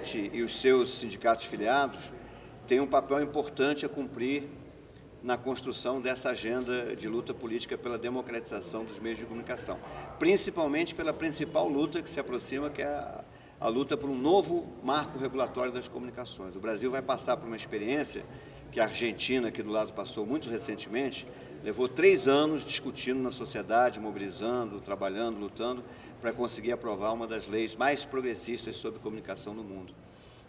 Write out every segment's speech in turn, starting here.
CET e os seus sindicatos filiados têm um papel importante a cumprir na construção dessa agenda de luta política pela democratização dos meios de comunicação, principalmente pela principal luta que se aproxima, que é a luta por um novo marco regulatório das comunicações. O Brasil vai passar por uma experiência que a Argentina, aqui do lado, passou muito recentemente, levou 3 anos discutindo na sociedade, mobilizando, trabalhando, lutando, para conseguir aprovar uma das leis mais progressistas sobre comunicação no mundo.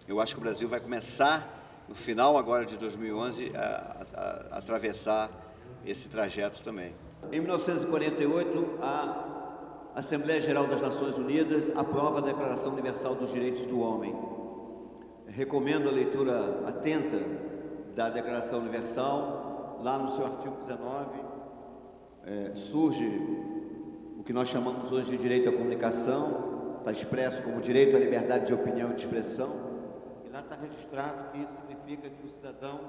Eu acho que o Brasil vai começar, no final agora de 2011, a atravessar esse trajeto também. Em 1948, a Assembleia Geral das Nações Unidas aprova a Declaração Universal dos Direitos do Homem. Recomendo a leitura atenta da Declaração Universal. Lá no seu artigo 19, surge o que nós chamamos hoje de direito à comunicação, está expresso como direito à liberdade de opinião e de expressão, e lá está registrado que isso significa que o cidadão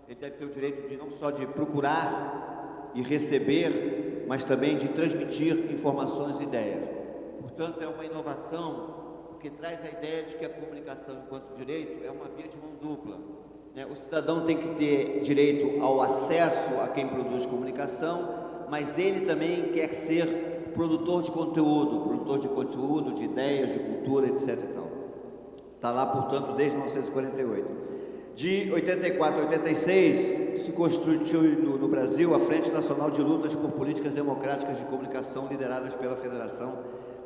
ele deve ter o direito de não só de procurar e receber, mas também de transmitir informações e ideias. Portanto, é uma inovação, porque traz a ideia de que a comunicação, enquanto direito, é uma via de mão dupla. O cidadão tem que ter direito ao acesso a quem produz comunicação, mas ele também quer ser produtor de conteúdo, de ideias, de cultura, etc. Está lá, portanto, desde 1948. De 84 a 86, se constituiu no Brasil a Frente Nacional de Lutas por Políticas Democráticas de Comunicação, lideradas pela Federação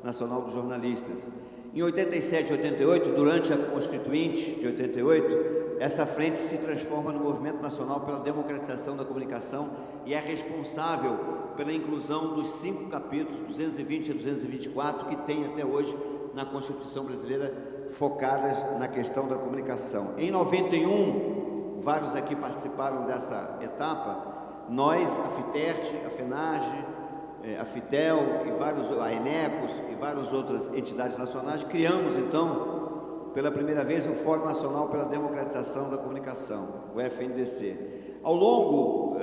Nacional dos Jornalistas. Em 87 e 88, durante a Constituinte de 88, essa frente se transforma no Movimento Nacional pela Democratização da Comunicação e é responsável pela inclusão dos 5 capítulos, 220 a 224, que tem até hoje na Constituição brasileira, focadas na questão da comunicação. Em 91, vários aqui participaram dessa etapa, nós, a FITERT, a FENAGE, a FITEL, a ENECOS e várias outras entidades nacionais, criamos, então, pela primeira vez, o Fórum Nacional pela Democratização da Comunicação, o FNDC. Ao longo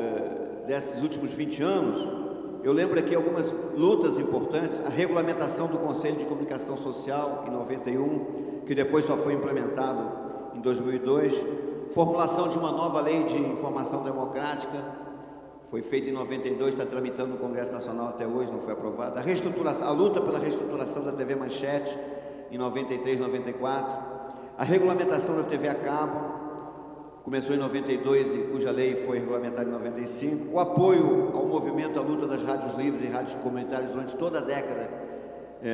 desses últimos 20 anos, eu lembro aqui algumas lutas importantes: a regulamentação do Conselho de Comunicação Social, em 91, que depois só foi implementado em 2002, formulação de uma nova lei de informação democrática, foi feita em 92, está tramitando no Congresso Nacional até hoje, não foi aprovada. A luta pela reestruturação da TV Manchete, em 93, 94, a regulamentação da TV a cabo, começou em 92 e cuja lei foi regulamentada em 95, o apoio ao movimento à luta das rádios livres e rádios comunitárias durante toda a década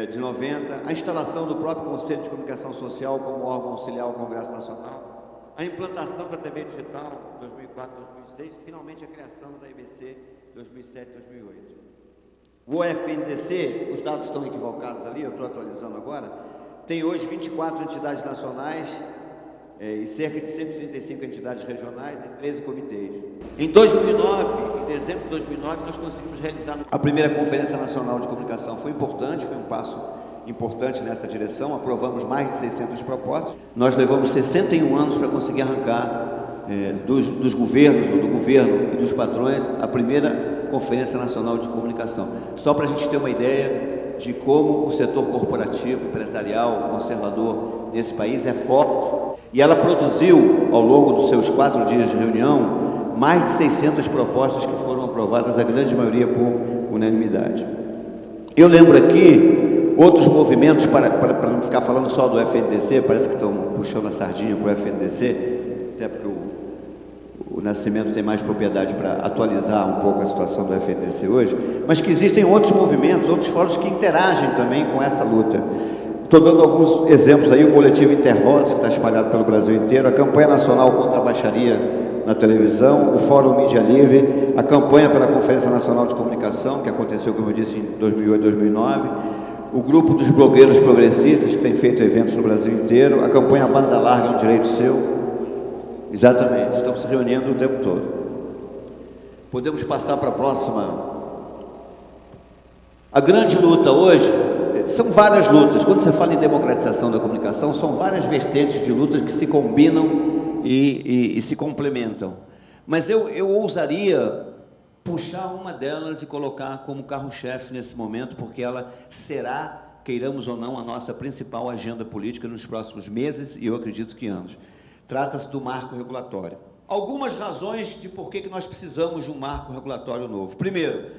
de 90, a instalação do próprio Conselho de Comunicação Social como órgão auxiliar ao Congresso Nacional, a implantação da TV digital em 2004, 2006 e finalmente a criação da EBC em 2007, 2008. O FNDC, os dados estão equivocados ali, eu estou atualizando agora, tem hoje 24 entidades nacionais e cerca de 135 entidades regionais e 13 comitês. Em 2009, em dezembro de 2009, nós conseguimos realizar a primeira Conferência Nacional de Comunicação. Foi importante, foi um passo importante nessa direção, aprovamos mais de 600 propostas. Nós levamos 61 anos para conseguir arrancar dos governos, do governo e dos patrões, a primeira Conferência Nacional de Comunicação. Só para a gente ter uma ideia de como o setor corporativo, empresarial, conservador nesse país é forte. E ela produziu, ao longo dos seus 4 dias de reunião, mais de 600 propostas que foram aprovadas, a grande maioria por unanimidade. Eu lembro aqui outros movimentos, para não ficar falando só do FNDC, parece que estão puxando a sardinha para o FNDC, até porque o Nascimento tem mais propriedade para atualizar um pouco a situação do FNDC hoje, mas que existem outros movimentos, outros fóruns que interagem também com essa luta. Estou dando alguns exemplos aí: o Coletivo Intervozes, que está espalhado pelo Brasil inteiro, a Campanha Nacional contra a Baixaria na televisão, o Fórum Mídia Livre, a campanha pela Conferência Nacional de Comunicação, que aconteceu, como eu disse, em 2008, 2009, o Grupo dos Blogueiros Progressistas, que tem feito eventos no Brasil inteiro, a campanha Banda Larga é um Direito Seu. Exatamente, estamos se reunindo o tempo todo. Podemos passar para a próxima. A grande luta hoje, são várias lutas. Quando você fala em democratização da comunicação, são várias vertentes de lutas que se combinam e se complementam. Mas eu ousaria puxar uma delas e colocar como carro-chefe nesse momento, porque ela será queiramos ou não, a nossa principal agenda política nos próximos meses e eu acredito que anos. Trata-se do marco regulatório. Algumas razões de por que nós precisamos de um marco regulatório novo. Primeiro,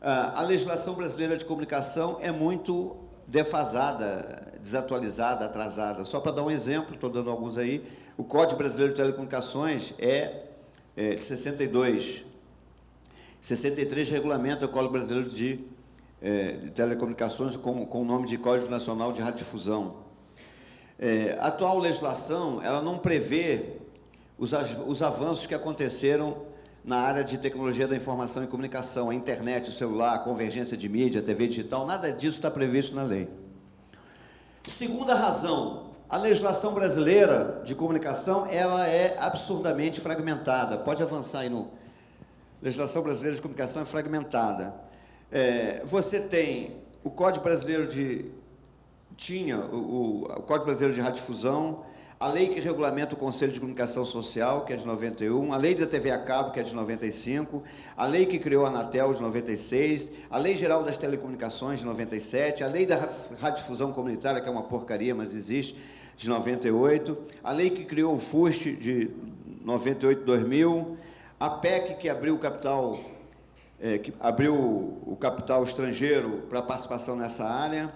a legislação brasileira de comunicação é muito defasada, desatualizada, atrasada. Só para dar um exemplo, estou dando alguns aí, o Código Brasileiro de Telecomunicações é de 62. 63 regulamenta o Código Brasileiro de Telecomunicações com o nome de Código Nacional de Radiodifusão. A atual legislação, ela não prevê os avanços que aconteceram na área de tecnologia da informação e comunicação, a internet, o celular, a convergência de mídia, a TV digital, nada disso está previsto na lei. Segunda razão, a legislação brasileira de comunicação, ela é absurdamente fragmentada. Pode avançar aí no... Legislação brasileira de comunicação é fragmentada. Você tem o Código Brasileiro de... o Código Brasileiro de Radiodifusão, a lei que regulamenta o Conselho de Comunicação Social, que é de 91, a lei da TV a cabo, que é de 95, a lei que criou a Anatel, de 96, a Lei Geral das Telecomunicações, de 97, a lei da radiodifusão comunitária, que é uma porcaria, mas existe, de 98, a lei que criou o FUST, de 98-2000, a PEC que abriu o capital, o capital estrangeiro para participação nessa área,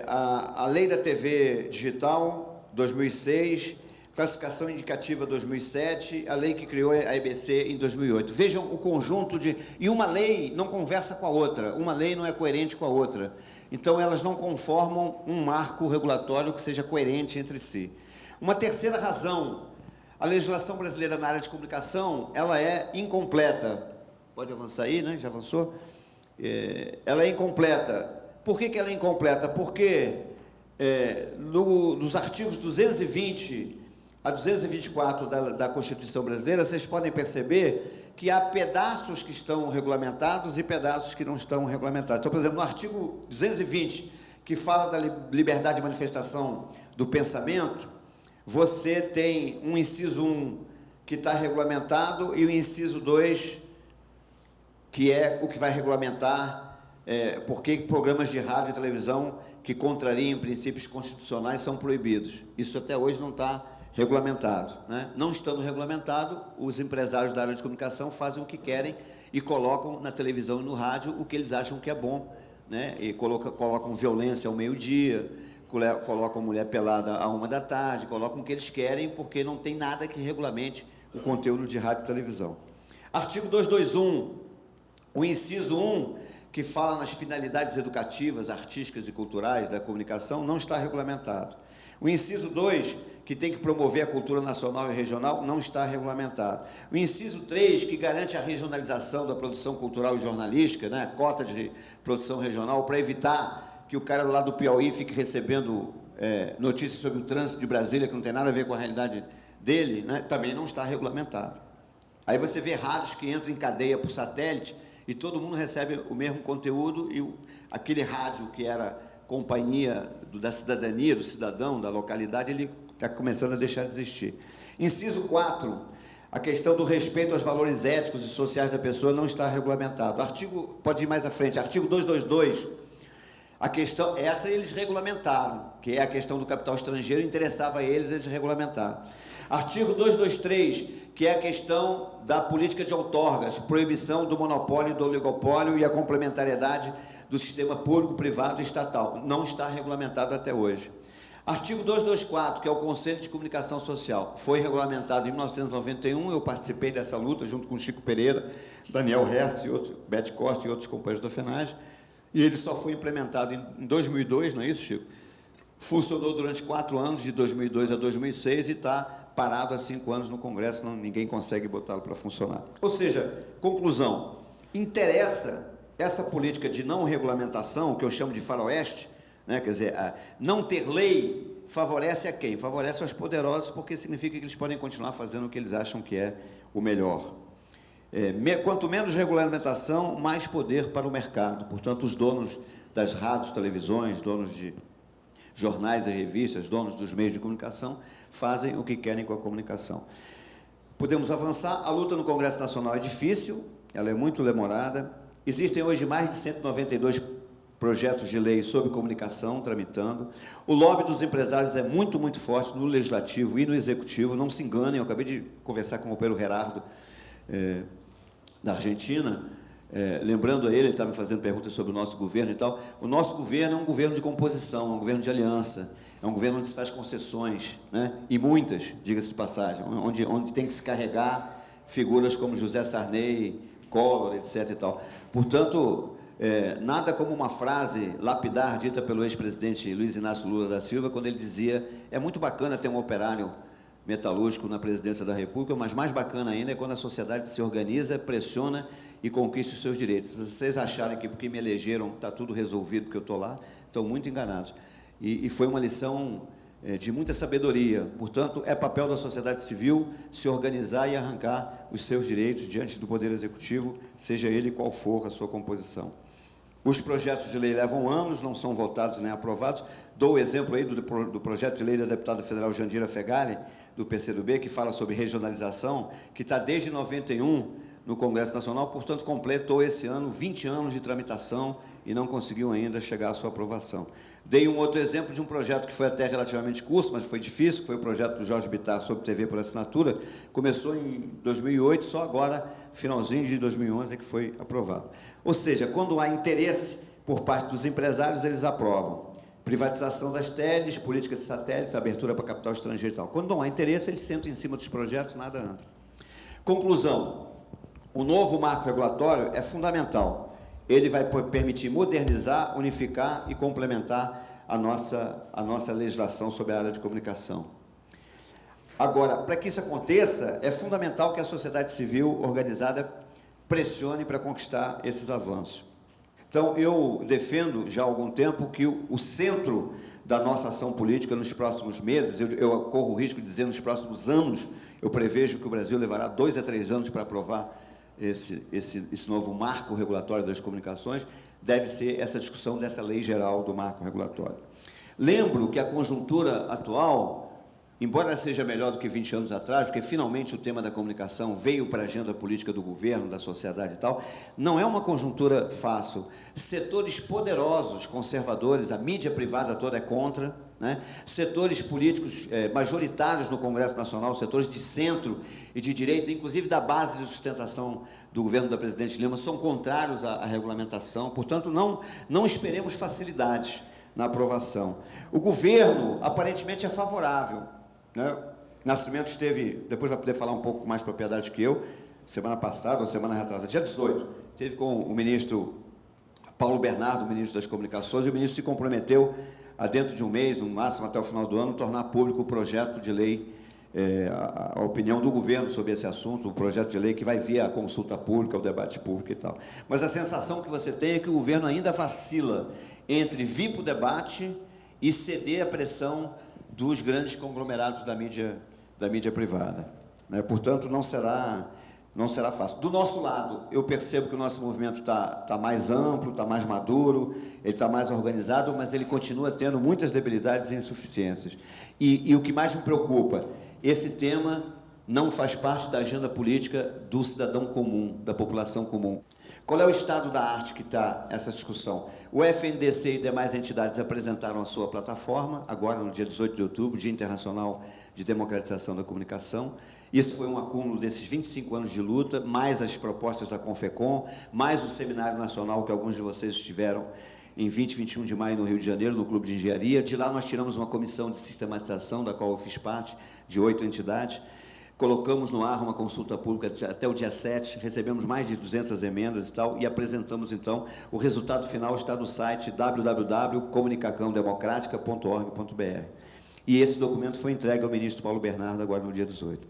a lei da TV digital, 2006, classificação indicativa 2007, a lei que criou a EBC em 2008. Vejam o conjunto de... E uma lei não conversa com a outra, uma lei não é coerente com a outra. Então, elas não conformam um marco regulatório que seja coerente entre si. Uma terceira razão, a legislação brasileira na área de comunicação, ela é incompleta. Pode avançar aí, né? Já avançou? Ela é incompleta. Por que ela é incompleta? Porque... nos artigos 220 a 224 da Constituição Brasileira, vocês podem perceber que há pedaços que estão regulamentados e pedaços que não estão regulamentados. Então, por exemplo, no artigo 220, que fala da liberdade de manifestação do pensamento, você tem um inciso 1 que está regulamentado e o inciso 2, que é o que vai regulamentar por que programas de rádio e televisão que contrariam princípios constitucionais são proibidos. Isso até hoje não está regulamentado, né? Não estando regulamentado, os empresários da área de comunicação fazem o que querem e colocam na televisão e no rádio o que eles acham que é bom, né? E colocam violência ao meio-dia, colocam mulher pelada à 1 da tarde, colocam o que eles querem, porque não tem nada que regulamente o conteúdo de rádio e televisão. Artigo 221, o inciso 1, que fala nas finalidades educativas, artísticas e culturais da comunicação, não está regulamentado. O inciso 2, que tem que promover a cultura nacional e regional, não está regulamentado. O inciso 3, que garante a regionalização da produção cultural e jornalística, né, cota de produção regional, para evitar que o cara lá do Piauí fique recebendo notícias sobre o trânsito de Brasília, que não tem nada a ver com a realidade dele, né, também não está regulamentado. Aí você vê rádios que entram em cadeia por satélite, e todo mundo recebe o mesmo conteúdo, e aquele rádio que era companhia da cidadania, do cidadão, da localidade, ele está começando a deixar de existir. Inciso 4, a questão do respeito aos valores éticos e sociais da pessoa não está regulamentado. Artigo, pode ir mais à frente, artigo 222, a questão, essa eles regulamentaram, que é a questão do capital estrangeiro, interessava a eles, eles regulamentaram. Artigo 223, que é a questão da política de outorgas, proibição do monopólio e do oligopólio e a complementariedade do sistema público-privado e estatal. Não está regulamentado até hoje. Artigo 224, que é o Conselho de Comunicação Social, foi regulamentado em 1991, eu participei dessa luta junto com Chico Pereira, Daniel Hertz, e outros, Beth Costa e outros companheiros da FENAGE, e ele só foi implementado em 2002, não é isso, Chico? Funcionou durante 4 anos, de 2002 a 2006, e está parado há 5 anos no Congresso, ninguém consegue botá-lo para funcionar. Ou seja, conclusão, interessa essa política de não regulamentação, que eu chamo de faroeste, né? Quer dizer, não ter lei favorece a quem? Favorece aos poderosos, porque significa que eles podem continuar fazendo o que eles acham que é o melhor. Quanto menos regulamentação, mais poder para o mercado. Portanto, os donos das rádios, televisões, donos de jornais e revistas, donos dos meios de comunicação, fazem o que querem com a comunicação. Podemos avançar. A luta no Congresso Nacional é difícil, ela é muito demorada. Existem hoje mais de 192 projetos de lei sobre comunicação tramitando. O lobby dos empresários é muito, muito forte no Legislativo e no Executivo, não se enganem, eu acabei de conversar com o Pedro Gerardo, da Argentina, lembrando a ele estava me fazendo perguntas sobre o nosso governo e tal. O nosso governo é um governo de composição, é um governo de aliança, é um governo onde se faz concessões, né? E muitas, diga-se de passagem, onde tem que se carregar figuras como José Sarney, Collor, etc. e tal. Portanto, nada como uma frase lapidar dita pelo ex-presidente Luiz Inácio Lula da Silva, quando ele dizia: é muito bacana ter um operário metalúrgico na presidência da República, mas mais bacana ainda é quando a sociedade se organiza, pressiona e conquista os seus direitos. Se vocês acharem que porque me elegeram está tudo resolvido porque eu estou lá, estão muito enganados. E foi uma lição de muita sabedoria. Portanto, é papel da sociedade civil se organizar e arrancar os seus direitos diante do Poder Executivo, seja ele qual for a sua composição. Os projetos de lei levam anos, não são votados nem aprovados. Dou o exemplo aí do projeto de lei da deputada federal Jandira Fegali, do PCdoB, que fala sobre regionalização, que está desde 91 no Congresso Nacional, portanto, completou esse ano 20 anos de tramitação e não conseguiu ainda chegar à sua aprovação. Dei um outro exemplo de um projeto que foi até relativamente curto, mas foi difícil, que foi o projeto do Jorge Bittar sobre TV por assinatura. Começou em 2008, só agora, finalzinho de 2011, é que foi aprovado. Ou seja, quando há interesse por parte dos empresários, eles aprovam. Privatização das teles, política de satélites, abertura para capital estrangeiro e tal. Quando não há interesse, eles sentam em cima dos projetos, nada anda. Conclusão: o novo marco regulatório é fundamental. Ele vai permitir modernizar, unificar e complementar a nossa legislação sobre a área de comunicação. Agora, para que isso aconteça, é fundamental que a sociedade civil organizada pressione para conquistar esses avanços. Então, eu defendo já há algum tempo que o centro da nossa ação política nos próximos meses, eu corro o risco de dizer nos próximos anos, eu prevejo que o Brasil levará 2 a 3 anos para aprovar esse novo marco regulatório das comunicações, deve ser essa discussão dessa lei geral do marco regulatório. Lembro que a conjuntura atual, embora seja melhor do que 20 anos atrás, porque finalmente o tema da comunicação veio para a agenda política do governo, da sociedade e tal, não é uma conjuntura fácil. Setores poderosos, conservadores, a mídia privada toda é contra, né? Setores políticos majoritários no Congresso Nacional, setores de centro e de direita, inclusive da base de sustentação do governo da presidente Dilma, são contrários à regulamentação. Portanto, não esperemos facilidades na aprovação. O governo, aparentemente, é favorável, né? Nascimento esteve, depois vai poder falar um pouco mais propriedade que eu, semana passada, ou semana retrasada, dia 18, esteve com o ministro Paulo Bernardo, ministro das Comunicações, e o ministro se comprometeu a, dentro de um mês, no máximo até o final do ano, tornar público o projeto de lei, a opinião do governo sobre esse assunto, o projeto de lei que vai via a consulta pública, o debate público e tal. Mas a sensação que você tem é que o governo ainda vacila entre vir para o debate e ceder à pressão dos grandes conglomerados da mídia privada, né? Portanto, não será fácil. Do nosso lado, eu percebo que o nosso movimento está mais amplo, está mais maduro, ele está mais organizado, mas ele continua tendo muitas debilidades e insuficiências. E o que mais me preocupa, esse tema não faz parte da agenda política do cidadão comum, da população comum. Qual é o estado da arte que está essa discussão? O FNDC e demais entidades apresentaram a sua plataforma, agora no dia 18 de outubro, Dia Internacional de Democratização da Comunicação. Isso foi um acúmulo desses 25 anos de luta, mais as propostas da Confecom, mais o Seminário Nacional, que alguns de vocês estiveram em 20 e 21 de maio no Rio de Janeiro, no Clube de Engenharia. De lá nós tiramos uma comissão de sistematização, da qual eu fiz parte, de 8 entidades. Colocamos no ar uma consulta pública até o dia 7, recebemos mais de 200 emendas e tal, e apresentamos, então, o resultado final está no site www.comunicacãodemocratica.org.br. E esse documento foi entregue ao ministro Paulo Bernardo agora no dia 18.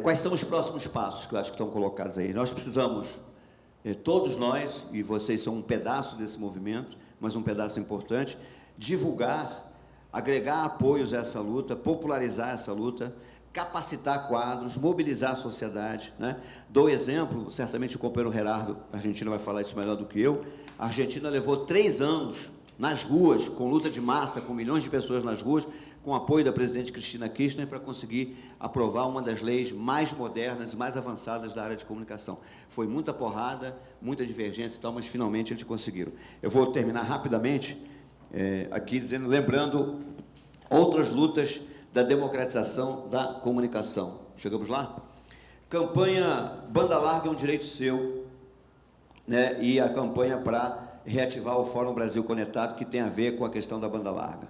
Quais são os próximos passos que eu acho que estão colocados aí? Nós precisamos, todos nós, e vocês são um pedaço desse movimento, mas um pedaço importante, divulgar, agregar apoios a essa luta, popularizar essa luta, capacitar quadros, mobilizar a sociedade, né? Dou exemplo, certamente o companheiro Gerardo, a Argentina vai falar isso melhor do que eu, a Argentina levou 3 anos nas ruas, com luta de massa, com milhões de pessoas nas ruas, com o apoio da presidente Cristina Kirchner, para conseguir aprovar uma das leis mais modernas e mais avançadas da área de comunicação. Foi muita porrada, muita divergência e tal, mas finalmente eles conseguiram. Eu vou terminar rapidamente aqui lembrando outras lutas da democratização da comunicação. Chegamos lá? Campanha Banda Larga é um Direito Seu, né? E a campanha para reativar o Fórum Brasil Conectado, que tem a ver com a questão da banda larga.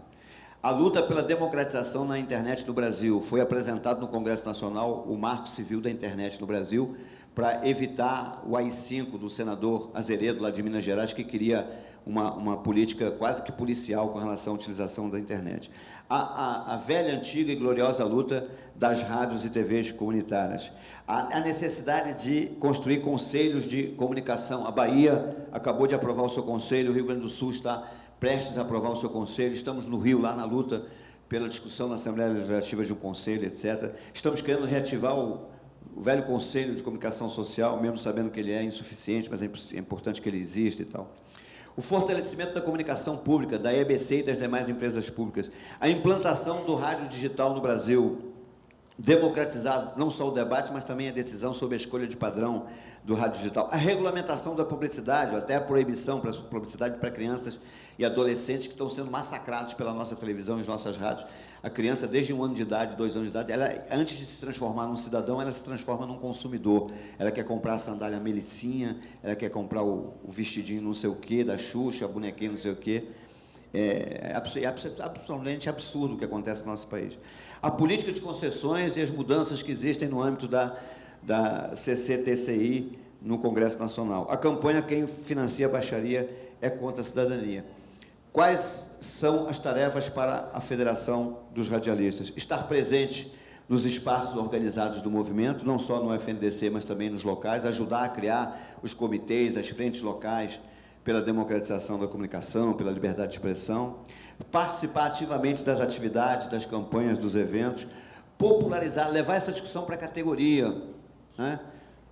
A luta pela democratização na internet no Brasil. Foi apresentado no Congresso Nacional o Marco Civil da Internet no Brasil, para evitar o AI-5 do senador Azeredo, lá de Minas Gerais, que queria uma política quase que policial com relação à utilização da internet. A velha, antiga e gloriosa luta das rádios e TVs comunitárias. A necessidade de construir conselhos de comunicação. A Bahia acabou de aprovar o seu conselho, o Rio Grande do Sul está prestes a aprovar o seu conselho, estamos no Rio, lá na luta pela discussão na Assembleia Legislativa de um conselho, etc. Estamos querendo reativar o velho Conselho de Comunicação Social, mesmo sabendo que ele é insuficiente, mas é importante que ele exista e tal. O fortalecimento da comunicação pública, da EBC e das demais empresas públicas. A implantação do rádio digital no Brasil, democratizado não só o debate, mas também a decisão sobre a escolha de padrão do rádio digital. A regulamentação da publicidade, até a proibição para publicidade para crianças e adolescentes que estão sendo massacrados pela nossa televisão e as nossas rádios. A criança, desde 1 ano de idade, 2 anos de idade, ela, antes de se transformar num cidadão, ela se transforma num consumidor. Ela quer comprar a sandália Melicinha, ela quer comprar o vestidinho não sei o quê, da Xuxa, a bonequinha não sei o quê. É absolutamente absurdo o que acontece no nosso país. A política de concessões e as mudanças que existem no âmbito da CCTCI no Congresso Nacional. A campanha Quem Financia a Baixaria é contra a Cidadania. Quais são as tarefas para a Federação dos Radialistas? Estar presente nos espaços organizados do movimento, não só no FNDC, mas também nos locais, ajudar a criar os comitês, as frentes locais pela democratização da comunicação, pela liberdade de expressão, participar ativamente das atividades, das campanhas, dos eventos, popularizar, levar essa discussão para a categoria, né?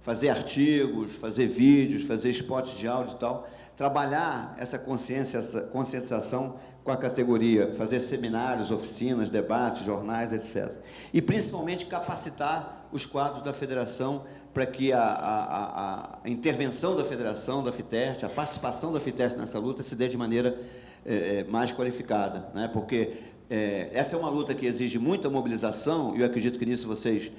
Fazer artigos, fazer vídeos, fazer spots de áudio e tal, trabalhar essa conscientização com a categoria, fazer seminários, oficinas, debates, jornais, etc. E, principalmente, capacitar os quadros da federação para que a intervenção da federação, da FITERT, a participação da FITERT nessa luta se dê de maneira mais qualificada, né? Porque essa é uma luta que exige muita mobilização, e eu acredito que nisso vocês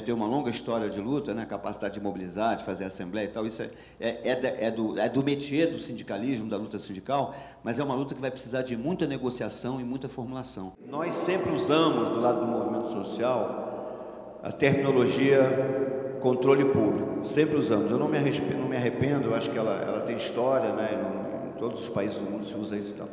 têm uma longa história de luta, né? Capacidade de mobilizar, de fazer assembleia e tal, isso é do métier do sindicalismo, da luta sindical, mas é uma luta que vai precisar de muita negociação e muita formulação. Nós sempre usamos, do lado do movimento social, a terminologia controle público, sempre usamos. Eu não me arrependo, eu acho que ela tem história, né? Em todos os países do mundo se usa isso e tal.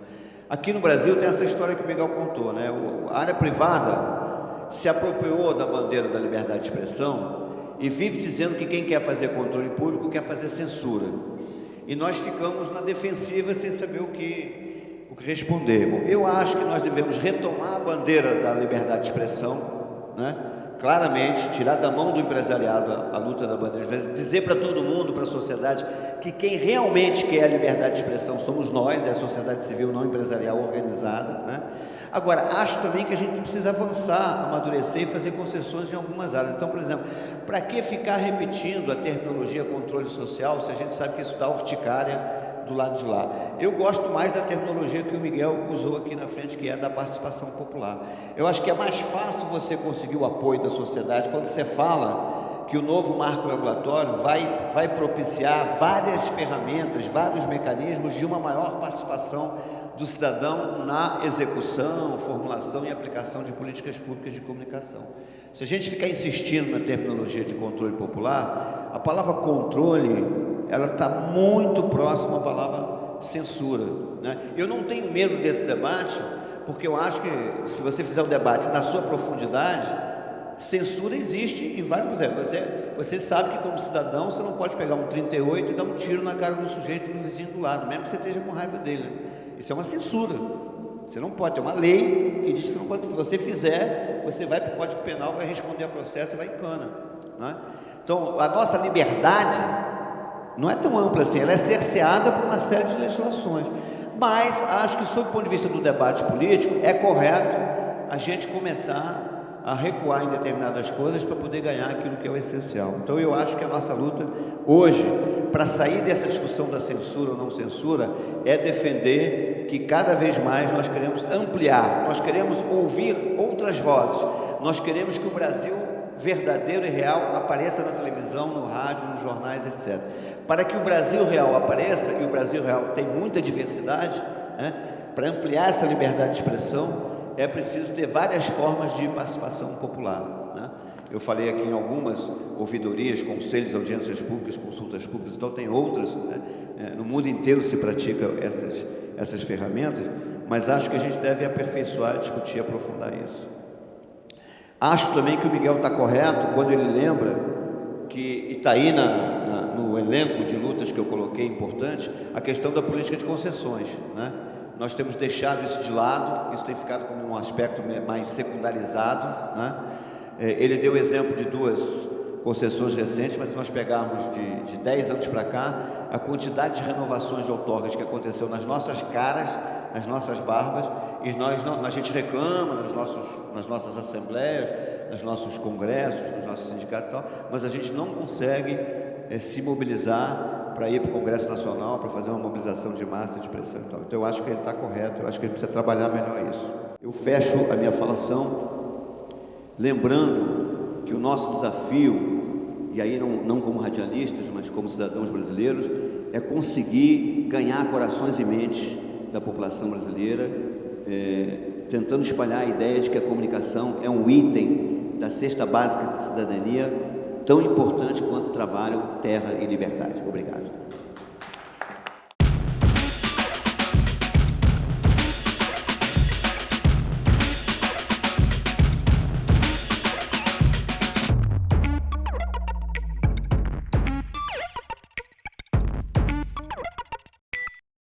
Aqui no Brasil tem essa história que o Miguel contou, né? A área privada se apropriou da bandeira da liberdade de expressão e vive dizendo que quem quer fazer controle público quer fazer censura. E nós ficamos na defensiva sem saber o que responder. Bom, eu acho que nós devemos retomar a bandeira da liberdade de expressão, né? Claramente, tirar da mão do empresariado a luta da bandeira, dizer para todo mundo, para a sociedade, que quem realmente quer a liberdade de expressão somos nós, é a sociedade civil não empresarial organizada, né? Agora, acho também que a gente precisa avançar, amadurecer e fazer concessões em algumas áreas. Então, por exemplo, para que ficar repetindo a terminologia controle social, se a gente sabe que isso dá urticária do lado de lá? Eu gosto mais da terminologia que o Miguel usou aqui na frente, que é da participação popular. Eu acho que é mais fácil você conseguir o apoio da sociedade quando você fala que o novo marco regulatório vai propiciar várias ferramentas, vários mecanismos de uma maior participação do cidadão na execução, formulação e aplicação de políticas públicas de comunicação. Se a gente ficar insistindo na terminologia de controle popular, a palavra controle, ela está muito próxima à palavra censura, né? Eu não tenho medo desse debate, porque eu acho que, se você fizer o debate na sua profundidade, censura existe em vários exemplos. Você sabe que, como cidadão, você não pode pegar um 38 e dar um tiro na cara do sujeito, do vizinho do lado, mesmo que você esteja com raiva dele. Isso é uma censura. Você não pode, tem uma lei que diz que você não pode. Se você fizer, você vai para o Código Penal, vai responder a processo e vai em cana, né? Então, a nossa liberdade não é tão ampla assim, ela é cerceada por uma série de legislações. Mas acho que, sob o ponto de vista do debate político, é correto a gente começar a recuar em determinadas coisas para poder ganhar aquilo que é o essencial. Então eu acho que a nossa luta hoje, para sair dessa discussão da censura ou não censura, é defender que cada vez mais nós queremos ampliar, nós queremos ouvir outras vozes, nós queremos que o Brasil verdadeiro e real apareça na televisão, no rádio, nos jornais, etc. Para que o Brasil real apareça, e o Brasil real tem muita diversidade, né, para ampliar essa liberdade de expressão, é preciso ter várias formas de participação popular, né? Eu falei aqui em algumas ouvidorias, conselhos, audiências públicas, consultas públicas, então tem outras, né? No mundo inteiro se pratica essas ferramentas, mas acho que a gente deve aperfeiçoar, discutir e aprofundar isso. Acho também que o Miguel está correto quando ele lembra que está aí no elenco de lutas que eu coloquei importante, a questão da política de concessões, né? Nós temos deixado isso de lado, isso tem ficado como um aspecto mais secundarizado, né? Ele deu exemplo de 2 concessões recentes, mas se nós pegarmos de 10 anos para cá, a quantidade de renovações de outorgas que aconteceu nas nossas caras, nas nossas barbas, e a gente reclama nas nossas assembleias, nos nossos congressos, nos nossos sindicatos e tal, mas a gente não consegue se mobilizar para ir para o Congresso Nacional, para fazer uma mobilização de massa, de pressão e tal. Então eu acho que ele está correto, eu acho que ele precisa trabalhar melhor isso. Eu fecho a minha falação lembrando que o nosso desafio, e aí não como radialistas, mas como cidadãos brasileiros, é conseguir ganhar corações e mentes da população brasileira, tentando espalhar a ideia de que a comunicação é um item da cesta básica de cidadania, tão importante quanto trabalho, terra e liberdade. Obrigado.